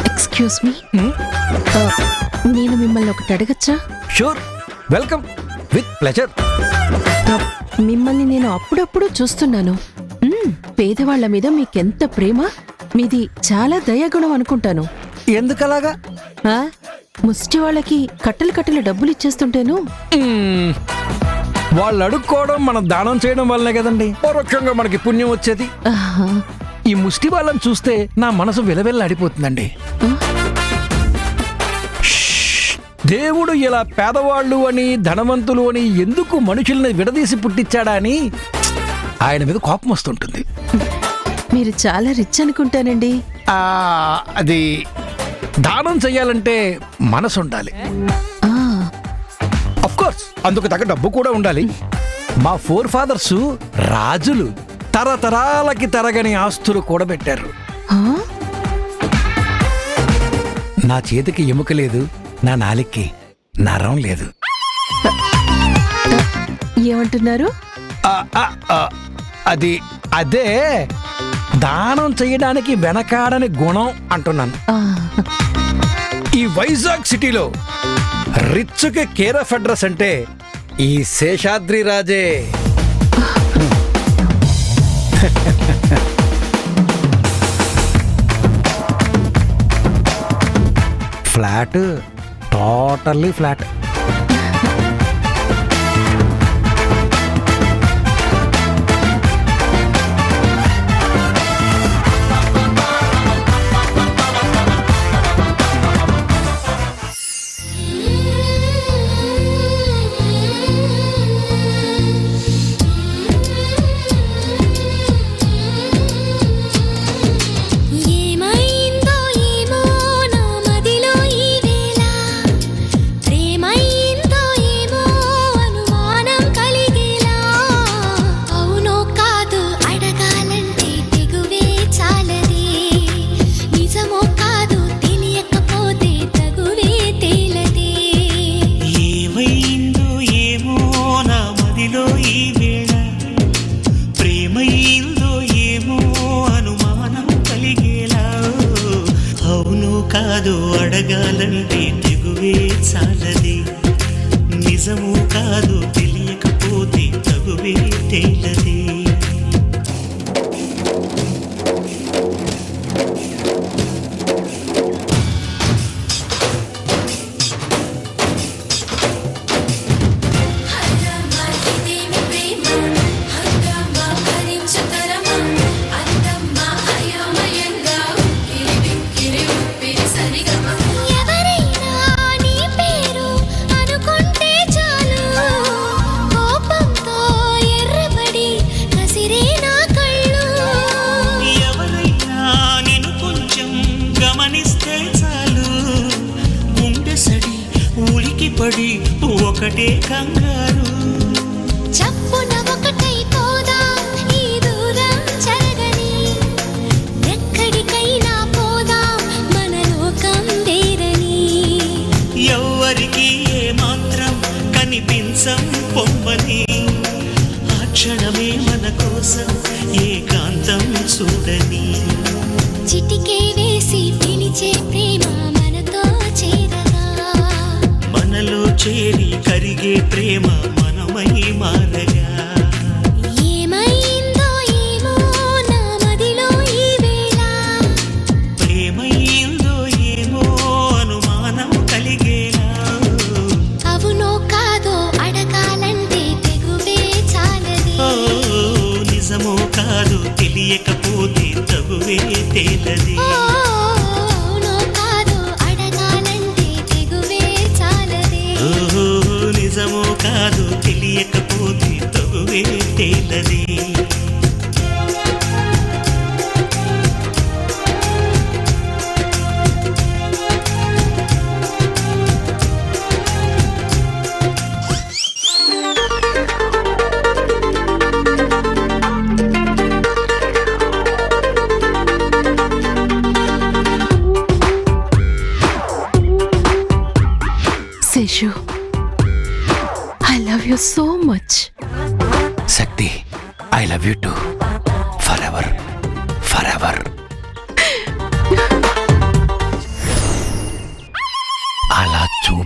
Excuse me, నేను మిమ్మల్ని ఒకటి అడగచ్చా? Sure, welcome, with pleasure. మిమ్మల్ని నేను అప్పుడప్పుడు చూస్తున్నాను. పేదవాళ్ల మీద మీకెంత ప్రేమ! మీది చాలా దయాగుణం అనుకుంటాను. ఎందుకలాగా? ముష్టి వాళ్ళకి కట్టలు కట్టలు డబ్బులు ఇచ్చేస్తుంటేను. వాళ్ళు అడుక్కోవడం మనం దానం చేయడం వల్లనే కదండి పరోక్షంగా మనకి పుణ్యం వచ్చేది. ఈ ముష్టి వాళ్ళని చూస్తే నా మనసు విలవిల్లాడిపోతుందండి. దేవుడు ఇలా పేదవాళ్ళు అని ధనవంతులు అని ఎందుకు మనుషుల్ని విడదీసి పుట్టించాడా అని ఆయన మీద కోపం వస్తుంటుంది. మీరు చాలా రిచ్ అనుకుంటానండి. అది దానం చెయ్యాలంటే మనసు ఉండాలి. అఫ్ కోర్స్ అందుకు తగ్గ డబ్బు కూడా ఉండాలి. మా ఫోర్ ఫాదర్స్ రాజులు, తరతరాలకి తరగని ఆస్తులు కూడా పెట్టారు. నా చేతికి ఎముక లేదు, నా నాలికి నరం లేదు. ఏమంటున్నారు? అది అదే దానం చేయడానికి వెనకాడని గుణం అంటున్నాను. ఈ వైజాగ్ సిటీలో రిచ్కి కేర్ ఆఫ్ అడ్రస్ అంటే ఈ శేషాద్రి రాజే. Flat, totally flat. కాదు అడగాలంటే తెగువే చాలది, నిజము కాదు తెలియకపోతే తగువే తేలది. పడి ఒకటే కంగారు, చప్పున ఒకటైపోదా ఈ దూరం జరగని, ఎక్కడికైనా పోదా మన లోకం వేరని. ఎవ్వరికి ఏ మాత్రం కనిపించం పొమ్మని, ఆ క్షణమే మన కోసం ఏకాంతం చూడని. చిటికే వేసి పిలిచే ప్రేమ మనతో చేరగా, మనలో చేరి కరిగే ప్రేమ మనమై మారగా. ఏమైందో ఏమో నా మదిలో ఈ వేళ, ప్రేమైందో ఏమో అనుమానం కలిగేలా. అవునో కాదో అడగాలంటే తెగువే చాలది, నిజమో కాదు తెలియకపోతే తగువే తేలది. నిజమో కాదు తెలియకపోతే తగువే తేలది. Seshu, I love you so much. Shakti, I love you too. Forever, forever.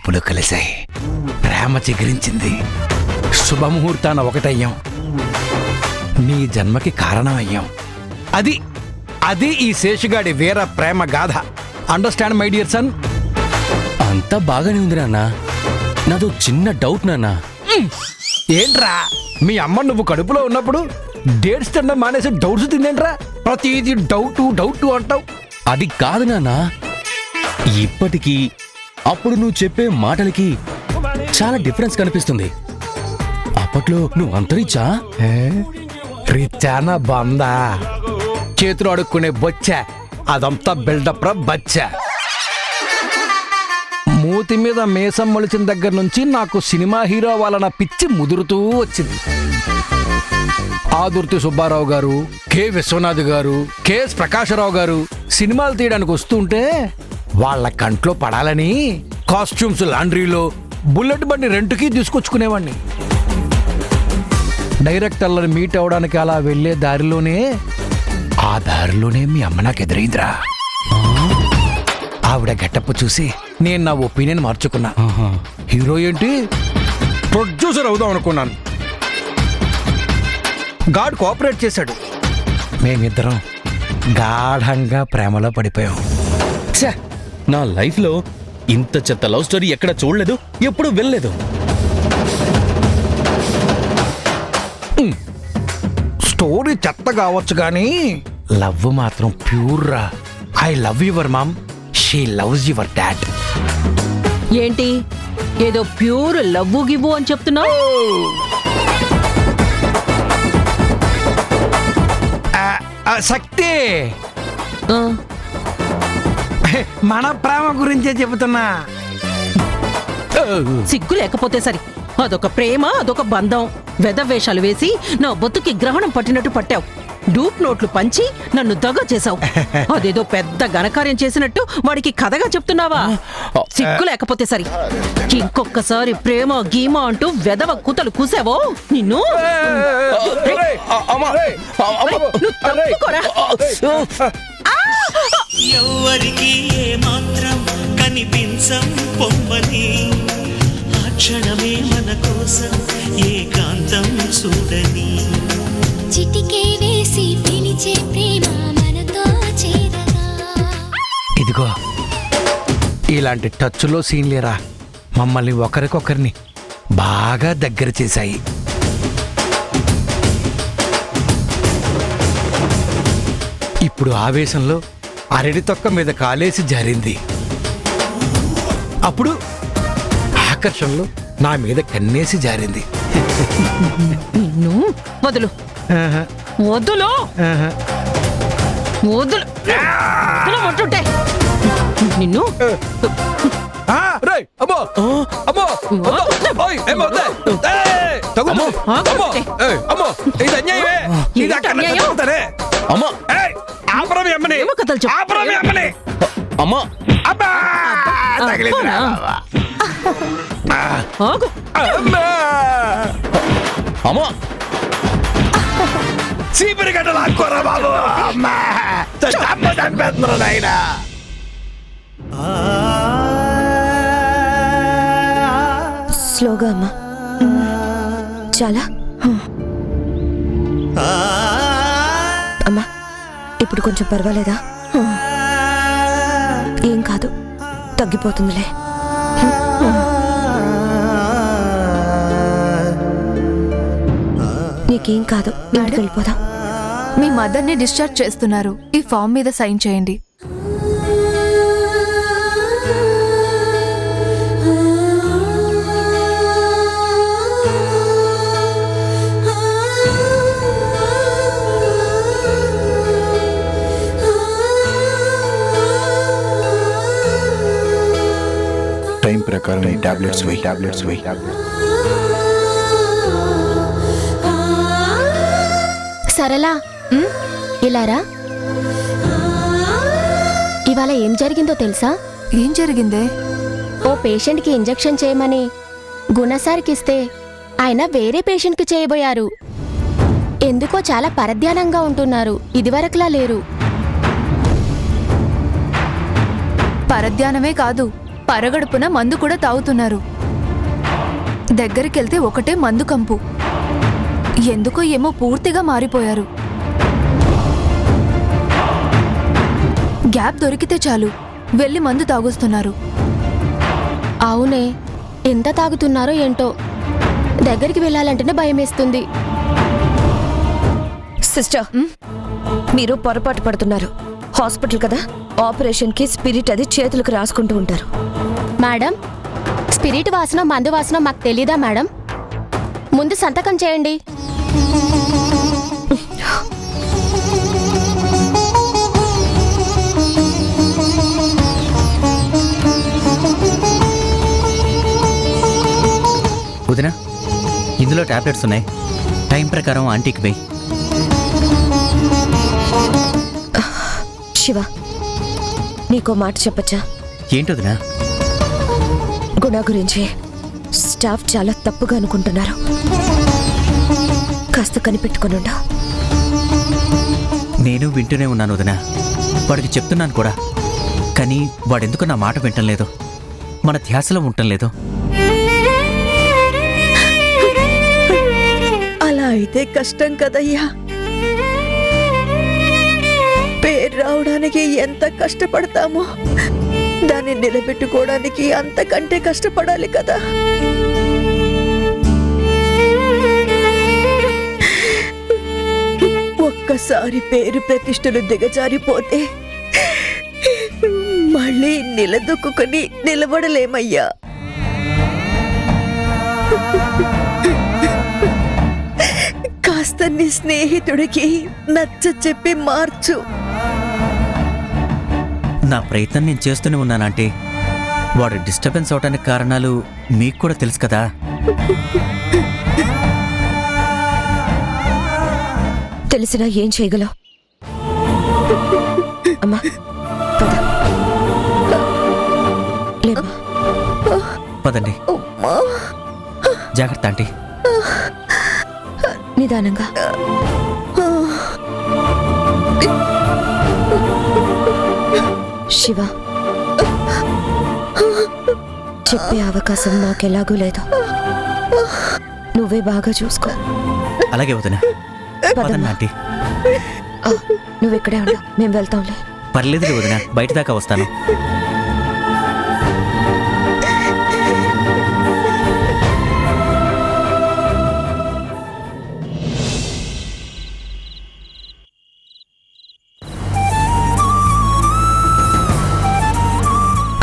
చూపులు కలిశాయి, ప్రేమ చిగురించింది, శుభముహూర్తాన ఒకటయ్యాం, నీ జన్మకి కారణమయ్యాం. అది అది ఈ శేషుగాడి వీర ప్రేమ గాథ. Understand my dear son? అంతా బాగానే ఉంది నాన్న. నాదో చిన్న డౌట్ నాన్న. ఏంట్రా మీ అమ్మ నువ్వు కడుపులో ఉన్నప్పుడు డేట్స్ తినడం మానేసి డౌట్స్ తిందేంట్రా? ప్రతిదీ డౌట్ అంటావు. అది కాదు నాన్న, ఇప్పటికీ అప్పుడు నువ్వు చెప్పే మాటలకి చాలా డిఫరెన్స్ కనిపిస్తుంది. అప్పట్లో నువ్వు అంతరిచ్చా? రిచానా బందా, చేతులు అడుక్కునే బొచ్చ, అదంతా బిల్డప్ రా బచ్చ. మూతి మీద మేసం మొలిచిన దగ్గర నుంచి నాకు సినిమా హీరో వాళ్ళ పిచ్చి ముదురుతూ వచ్చింది. ఆదుర్తి సుబ్బారావు గారు, కె విశ్వనాథ్ గారు, కెఎస్ ప్రకాశరావు గారు సినిమాలు తీయడానికి వస్తుంటే వాళ్ళ కంట్లో పడాలని కాస్ట్యూమ్స్ లాండ్రీలో, బుల్లెట్ బండి రెంట్కి తీసుకొచ్చుకునేవాడిని. డైరెక్టర్లను మీట్ అవడానికి అలా వెళ్లే దారిలోనే మీ అమ్మ నాకు ఎదురైందిరా. ఆవిడ గెటప్ చూసి నేను నా ఒపీనియన్ మార్చుకున్నా. హీరో ఏంటి, ప్రొడ్యూసర్ అవుదాం అనుకున్నాను. గాడ్ కోఆపరేట్ చేశాడు. మేమిద్దరం గాఢంగా ప్రేమలో పడిపోయాం. ఛే, నా లైఫ్లో ఇంత చెత్త లవ్ స్టోరీ ఎక్కడ చూడలేదు, ఎప్పుడు వెళ్ళలేదు. స్టోరీ చెత్త కావచ్చు కానీ లవ్ మాత్రం pure raw. I love your mom, she loves your dad. ఏంటి ఏదో ప్యూర్ లవ్వు గివ్వు అని చెప్తున్నావు? శక్తి, ఆ, మన ప్రేమ గురించే చెబుతున్నా. సిగ్గు లేకపోతే సరి. అదొక ప్రేమ, అదొక బంధం. వెధవేషాలు వేసి నా బొత్తుకి గ్రహణం పట్టినట్టు పట్టావు. డూప్ నోట్లు పంచి నన్ను దగ చేశావు. అదేదో పెద్ద ఘనకార్యం చేసినట్టు వాడికి కథగా చెప్తున్నావా? సిగ్గు లేకపోతే సరి. ఇంకొక్కసారి ప్రేమ గీమ అంటూ వెధవ కూతలు కూసావో నిన్ను. ఎవ్వరికి ఏమాత్రం కనిపించం పొమ్మని, ఆ క్షణమే మన కోసం ఏకాంతం చూడని. చిటికే వేసి పిలిచే ప్రేమ మనతో చేరగా. ఇదిగో ఇలాంటి టచ్లో సీన్లేరా మమ్మల్ని ఒకరికొకరిని బాగా దగ్గర చేశాయి. ఇప్పుడు ఆవేశంలో అరటి తొక్క మీద కాలేసి జారింది. అప్పుడు ఆకర్షణలో నా మీద కన్నేసి జారింది. నిన్ను వదులు, వదులు, వదులు, వదులుంటుంటే నిన్ను. చీపిరి గడ్డ లాక్కోరా బాబు. చంపేస్తున్నారు నాయన. స్లోగా అమ్మా, చాలా. అమ్మా ఇప్పుడు కొంచెం పర్వాలేదా? ఏం కాదు, తగ్గిపోతుందిలే. నీకేం కాదు, ఇంటికి వెళ్ళిపోదాం. మీ మదర్ని డిశ్చార్జ్ చేస్తున్నారు. ఈ ఫామ్ మీద సైన్ చేయండి. టైం ప్రకారం టాబ్లెట్స్ వేయి. సరళా, ఇలారా. ఇవాళ ఏం జరిగిందో తెలుసా? ఏం జరిగిందే? ఓ పేషెంట్కి ఇంజెక్షన్ చేయమని గుణసార్కిస్తే ఆయన వేరే పేషెంట్కి చేయబోయారు. ఎందుకో చాలా పరధ్యానంగా ఉంటున్నారు, ఇదివరకులా లేరు. పరధ్యానమే కాదు, పరగడుపున మందు కూడా తాగుతున్నారు. దగ్గరికెళ్తే ఒకటే మందు కంపు. ఎందుకో ఏమో పూర్తిగా మారిపోయారు. గ్యాప్ దొరికితే చాలు వెళ్ళి మందు తాగొస్తున్నారు. అవునే, ఎంత తాగుతున్నారో ఏంటో. దగ్గరికి వెళ్ళాలంటేనే భయమేస్తుంది. సిస్టర్, మీరు పొరపాటు పడుతున్నారు. హాస్పిటల్ కదా, ఆపరేషన్కి స్పిరిట్ అది చేతులకు రాసుకుంటూ ఉంటారు. మేడం, స్పిరిట్ వాసన మందు వాసన మాకు తెలీదా మేడం? ముందు సంతకం చేయండి. వదినా, ఇందులో టాబ్లెట్స్ ఉన్నాయి. టైం ప్రకారం ఆంటీకి వెయ్యి. శివ, నీకో మాట చెప్పచ్చా? ఏంటొదినా? గుణ గురించి స్టాఫ్ చాలా తప్పుగా అనుకుంటున్నారు. కాస్త కనిపెట్టుకునుండా. నేను వింటూనే ఉన్నాను వదినా, వాడికి చెప్తున్నాను కూడా. కానీ వాడెందుకు నా మాట వింటం లేదు, మన ధ్యాసలో ఉండటం లేదు. అలా అయితే కష్టం కదయ్యా. పేరు రావడానికి ఎంత కష్టపడతామో దాన్ని నిలబెట్టుకోవడానికి అంతకంటే కష్టపడాలి కదా. ఒక్కసారి పేరు ప్రతిష్టలు దిగజారిపోతే మళ్ళీ నిలదొక్కుని నిలబడలేమయ్యా. కాస్త నీ స్నేహితుడికి నచ్చ చెప్పి మార్చు. నా ప్రయత్నం నేను చేస్తూనే ఉన్నానంటే వాడు డిస్టర్బెన్స్ అవడానికి కారణాలు మీకు కూడా తెలుసు కదా. తెలిసినా ఏం చేయగలవు? అమ్మా, పద. లేమ్మా. పదండి. జాగ్రత్త ఆంటీ. నిదానంగా. శివ, చెప్పే అవకాశం మాకెలాగూ లేదు. నువ్వే బాగా చూసుకో. అలాగే వదినా. పదండి ఆంటీ. నువ్వెక్కడే ఉండు, మేము వెళ్తాంలే. పర్లేదు వదినా, బయట దాకా వస్తాను.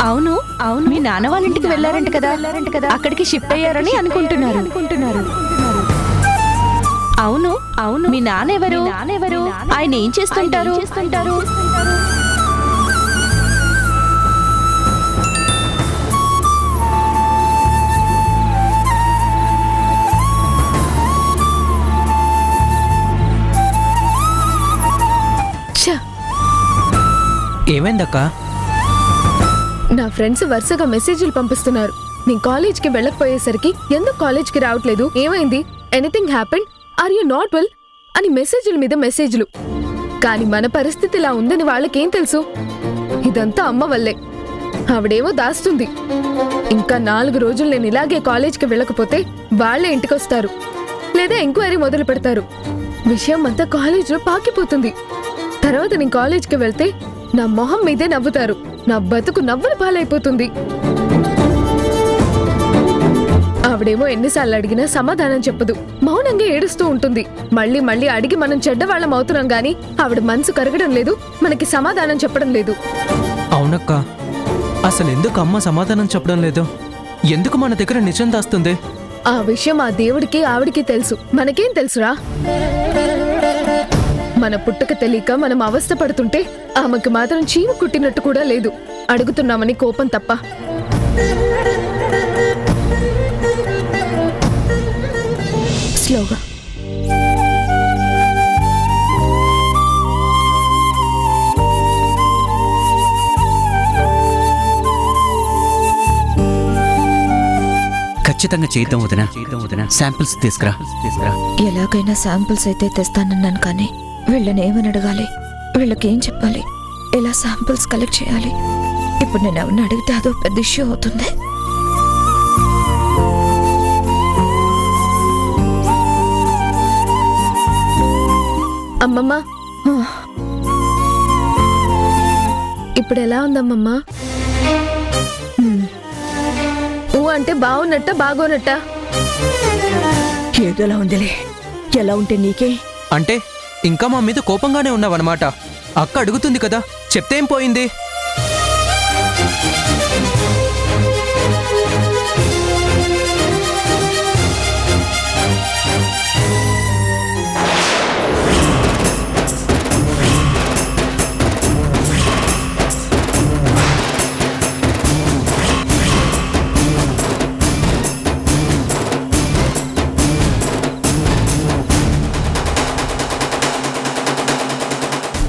అవును అవును, మీ నాన్న వాళ్ళ ఇంటికి వెళ్ళారంట కదా, అక్కడికి షిఫ్ట్ అయ్యారని అనుకుంటున్నారు. అవును అవును, మీ నాన్నెవరు? ఆయన ఏం చేస్తుంటారు? ఏమైందక్క? నా ఫ్రెండ్స్ వరుసగా మెసేజ్లు పంపిస్తున్నారు. నేను కాలేజ్కి వెళ్ళకపోయేసరికి ఎందుకు కాలేజ్కి రావట్లేదు, ఏమైంది, anything happened, are you not well అని మెసేజ్ల మీద మెసేజ్లు. కానీ మన పరిస్థితి ఇలా ఉందని వాళ్ళకేం తెలుసు? ఇదంతా అమ్మ వల్లే. ఆవిడేమో దాస్తుంది. ఇంకా 4 రోజులు నేను ఇలాగే కాలేజ్కి వెళ్ళకపోతే వాళ్లే ఇంటికొస్తారు, లేదా ఎంక్వైరీ మొదలు పెడతారు. విషయం అంతా కాలేజ్లో పాకిపోతుంది. తర్వాత నేను కాలేజ్కి వెళ్తే నా మొహం మీదే నవ్వుతారు. నా బతుకు నవ్వుల పాలైపోతుంది. ఆవిడేమో ఎన్నిసార్లు అడిగినా సమాధానం చెప్పదు, మౌనంగా ఏడుస్తూ ఉంటుంది. మళ్ళీ మళ్ళీ అడిగి మనం చెడ్డవాళ్ళం అవుతున్నాం గాని ఆవిడ మనసు కరగడం లేదు, మనకి సమాధానం చెప్పడం లేదు. అవునక్క, అసలు ఎందుకు అమ్మ సమాధానం చెప్పడం లేదు? ఎందుకు మన దగ్గర నిజం దాస్తుంది? ఆ విషయం ఆ దేవుడికి ఆవిడికి తెలుసు, మనకేం తెలుసురా? మన పుట్టుక తెలియక మనం అవస్థ పడుతుంటే ఆమెకు మాత్రం చీము కుట్టినట్టు కూడా లేదు, అడుగుతున్నామని కోపం తప్ప. స్లోగా. ఖచ్చితంగా చేద్దాం వదినా. శాంపిల్స్ తీసుకురా. ఎలాగైనా శాంపిల్స్ అయితే తెస్తానన్నాను, కానీ వీళ్ళని ఏమని అడగాలి, వీళ్ళకేం చెప్పాలి, ఎలా శాంపిల్స్ కలెక్ట్ చేయాలి, ఇప్పుడు నేను ఎవరిని అడిగితే అదో పెద్ద ఇష్యూ అవుతుంది. అమ్మమ్మ, ఇప్పుడు ఎలా ఉందమ్మమ్మ? ఊ అంటే బాగున్నట్ట బాగోనట్ట? ఏదోలా ఉందిలే. ఎలా ఉంటే నీకే? అంటే ఇంకా మా మీద కోపంగానే ఉన్నావన్నమాట. అక్క అడుగుతుంది కదా, చెప్తేం పోయింది?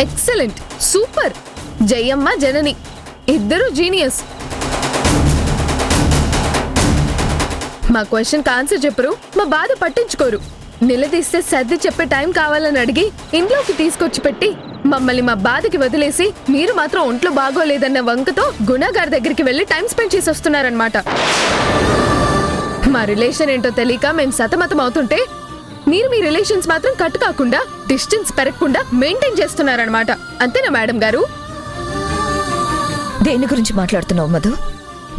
Excellent, super. జయమ్మ జనని ఇద్దరు జీనియస్. మా క్వశ్చన్ ఆన్సర్ చెప్పరు, మా బాధ పట్టించుకోరు. నిలదీస్తే సర్ది చెప్పే టైం కావాలని అడిగి ఇంట్లోకి తీసుకొచ్చి పెట్టి మమ్మల్ని మా బాధకి వదిలేసి మీరు మాత్రం ఒంట్లో బాగోలేదన్న వంకతో గుణగారి దగ్గరికి వెళ్లి టైం స్పెండ్ చేసి వస్తున్నారనమాట. మా రిలేషన్ ఏంటో తెలియక మేము సతమతం అవుతుంటే మీరు మీ రిలేషన్స్ మాత్రం కట్ కాకుండా, డిస్టెన్స్ పెరగకుండా మెయింటైన్ చేస్తున్నారనమాట. అంతేనా మేడం గారు? దేని గురించి మాట్లాడుతున్నావు మధు?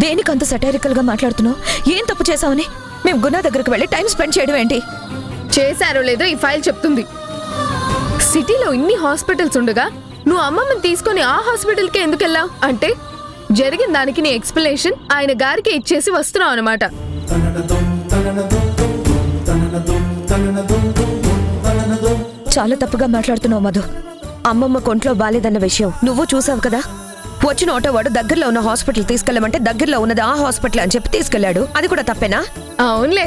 దేనికి అంత సటైరికల్ గా మాట్లాడుతున్నావు? ఏం తప్పు చేసావని మేము గుణ దగ్గరకు వెళ్ళి టైం స్పెండ్ చేయడం ఏంటి? చేశారో లేదో ఈ ఫైల్ చెప్తుంది. సిటీలో ఇన్ని హాస్పిటల్స్ ఉండగా నువ్వు అమ్మమ్మని తీసుకొని ఆ హాస్పిటల్కే ఎందుకు వెళ్ళావు అంటే జరిగిన దానికి నీ ఎక్స్ప్లెనేషన్ ఆయన గారికి ఇచ్చేసి వస్తున్నావు అనమాట. చాలా తప్పుగా మాట్లాడుతున్నావు మధు. అమ్మమ్మ కొంట్లో బాలేదన్న విషయం నువ్వు చూసావు కదా. వచ్చిన ఆటో వాడు దగ్గరలో ఉన్న హాస్పిటల్ తీసుకెళ్ళమంటే దగ్గరలో ఉన్నది ఆ హాస్పిటల్ అని చెప్పి తీసుకెళ్లాడు. అది కూడా తప్పేనా? అవునులే,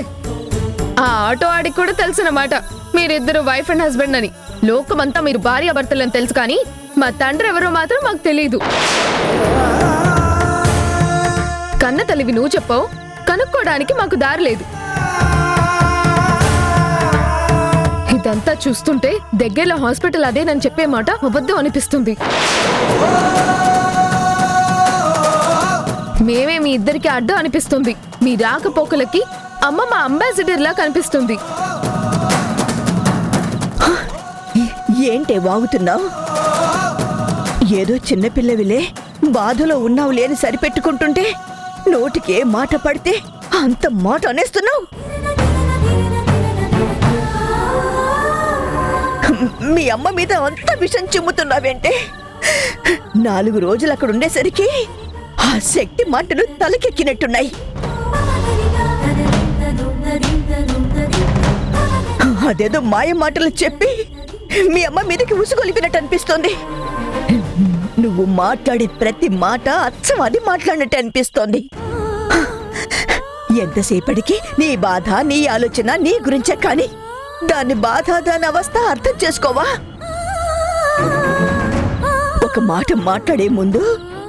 ఆ ఆటో ఆడికి కూడా తెలుసన్నమాట మీరిద్దరు వైఫ్ అండ్ హస్బెండ్ అని. లోకమంతా మీరు భార్యాభర్తలని తెలుసు, కానీ మా తండ్రి ఎవరో మాత్రం మాకు తెలీదు. కన్న తల్లివి నువ్వు చెప్పావు, కనుక్కోవడానికి మాకు దారి లేదు. ఇదంతా చూస్తుంటే దగ్గరలో హాస్పిటల్ అదేనని చెప్పే మాట అబద్ధం అనిపిస్తుంది. మేమే మీ ఇద్దరికి అడ్డం అనిపిస్తుంది. మీ రాకపోకలకి అమ్మమ్మ అంబాసిడర్ లా కనిపిస్తుంది. ఏంటే వాగుతున్నావు? ఏదో చిన్నపిల్లవిలే బాధలో ఉన్నావు లేని సరిపెట్టుకుంటుంటే నోటికే మాట పడితే అంత మాట అనేస్తున్నావు. మీ అమ్మ మీద అంత విషం చిమ్ముతున్నావేంటే? 4 రోజులు అక్కడ ఉండేసరికి ఆ శక్తి మాటలు తలకెక్కినట్టున్నాయి. అదేదో మాయ మాటలు చెప్పి మీ అమ్మ మీదకి ఉసుగొలిపినట్టు అనిపిస్తోంది. నువ్వు మాట్లాడే ప్రతి మాట అచ్చం అది మాట్లాడినట్టు అనిపిస్తోంది. ఎంతసేపటికి నీ బాధ, నీ ఆలోచన నీ గురించే, కానీ దాని బాధ, దాని అవస్థ అర్థం చేసుకోవా? ఒక మాట మాట్లాడే ముందు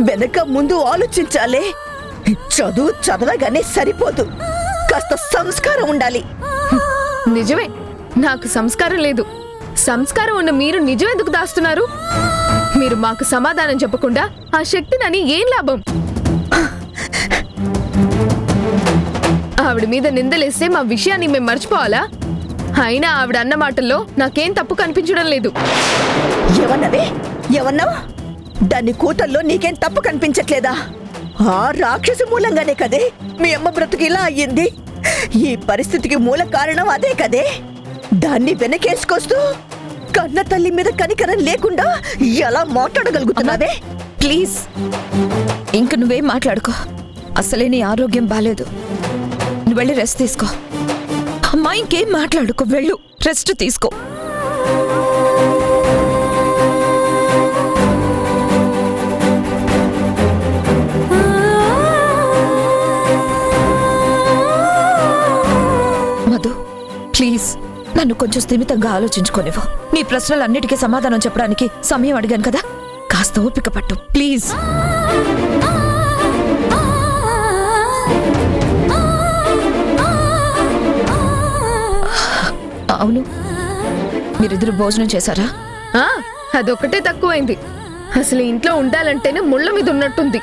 వెనక ముందు ఆలోచించాలే. చదువు చదవగానే సరిపోదు, కాస్త సంస్కారం ఉండాలి. నిజమే, నాకు సంస్కారం లేదు. సంస్కారం ఉన్న మీరు నిజం ఎందుకు దాస్తున్నారు? మీరు మాకు సమాధానం చెప్పకుండా ఆ శక్తినని ఏం లాభం? ఆవిడ మీద నిందలేస్తే మా విషయాన్ని మేము మర్చిపోవాలా? అయినా ఆవిడ అన్న మాటల్లో నాకేం తప్పు కనిపించడం లేదు. ఏమన్నవే? ఏమన్నావు? దాని కూతల్లో నీకేం తప్పు కనిపించట్లేదా? ఆ రాక్షసు మూలంగానే కదే మీ అమ్మ బ్రతుకు ఇలా అయ్యింది. ఈ పరిస్థితికి మూల కారణం అదే కదే. దాన్ని వెనకేసుకొస్తూ కన్న తల్లి మీద కనికరం లేకుండా ఎలా మాట్లాడగలుగుతున్నావే? ప్లీజ్ ఇంక నువ్వేం మాట్లాడుకో. అసలే నీ ఆరోగ్యం బాలేదు. నువ్వు వెళ్ళి రెస్ట్ తీసుకో. అమ్మా ఇంకేం మాట్లాడుకో, వెళ్ళు రెస్ట్ తీసుకో. మధు ప్లీజ్ నన్ను కొంచెం స్థిమితంగా ఆలోచించుకోనివ్వు. నీ ప్రశ్నలన్నిటికీ సమాధానం చెప్పడానికి సమయం అడిగాను కదా, కాస్త ఓపిక పట్టు ప్లీజ్. అవును, మీరిద్దరు భోజనం చేశారా? అదొక్కటే తక్కువైంది. అసలు ఇంట్లో ఉండాలంటేనే ముళ్ళ మీద ఉన్నట్టుంది.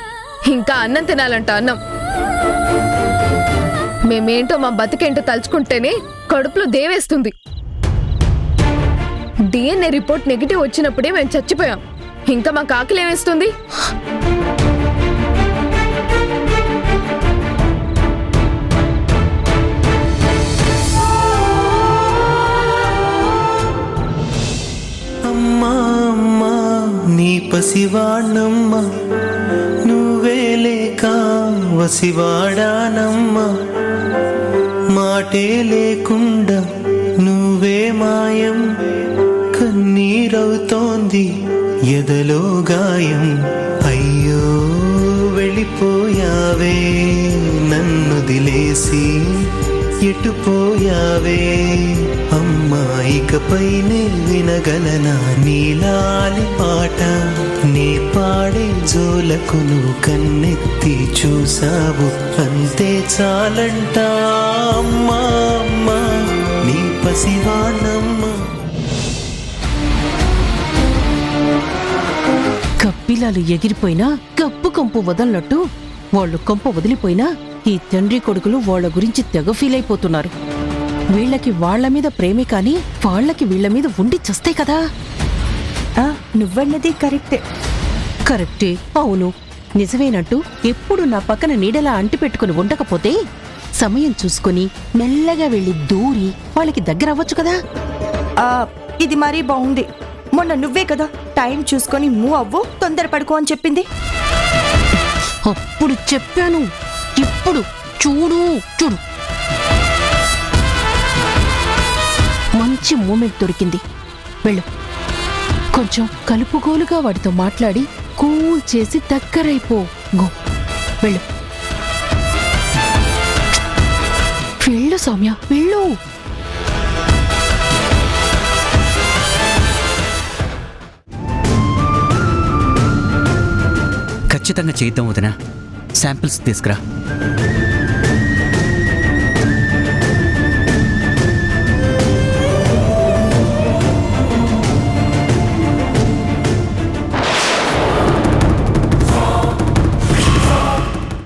ఇంకా అన్నం తినాలంట అన్నం. మేమేంటో మా బతికేంటో తలుచుకుంటేనే కడుపులో దేవేస్తుంది. డిఎన్ఏ రిపోర్ట్ నెగిటివ్ వచ్చినప్పుడే మేము చచ్చిపోయాం. ఇంకా మాకు ఆకలి ఏమేస్తుంది? అమ్మా అమ్మా నీ పసివాణమ్మ, నువ్వే లేక వసివాడానమ్మ. మాటే లేకుండా నువ్వే మాయం, కన్నీరవుతోంది ఎదలో గాయం. అయ్యో వెళ్ళిపోయావే నన్ను దిలేసి, ఎటుపోయావే అమ్మా. ఇకపైనే వినగలనా నీలాలి పాట, నే పాడే జోలకు నువ్వు కన్నెత్తి చూసావు, అంతే చాలంట. అమ్మా అమ్మా నీ పసివాణమ్మ. కప్పిలాలు ఎగిరిపోయినా కప్పు కంపు వదలనట్టు వాళ్ళు కంపు వదిలిపోయినా ఈ తండ్రి కొడుకులు వాళ్ళ గురించి తెగ ఫీల్ అయిపోతున్నారు. వీళ్ళకి వాళ్ల మీద ప్రేమే కాని వాళ్ళకి వీళ్ల మీద ఉండి చస్తే కదా. నువ్వన్నది కరెక్టే. కరెక్టే, అవును, నిజమేనట్టు ఎప్పుడు నా పక్కన నీడలా అంటి పెట్టుకుని ఉండకపోతే సమయం చూసుకుని మెల్లగా వెళ్ళి దూరి వాళ్ళకి దగ్గర అవ్వచ్చు కదా. ఇది మరీ బాగుంది. మొన్న నువ్వే కదా టైం చూసుకొని మూవ్ అవ్వు, తొందరపడుకో అని చెప్పింది. అప్పుడు చెప్పాను, ఇప్పుడు చూడు చూడు. మంచి మూమెంట్ దొరికింది. వెళ్ళు, కొంచెం కలుపుగోలుగా వాడితో మాట్లాడి కూల్ చేసి దగ్గరైపో. గో వెళ్ళు, వెళ్ళు సౌమ్య, వెళ్ళు. ఖచ్చితంగా చేద్దాం వదినా. శాంపిల్స్ తీసుకురా.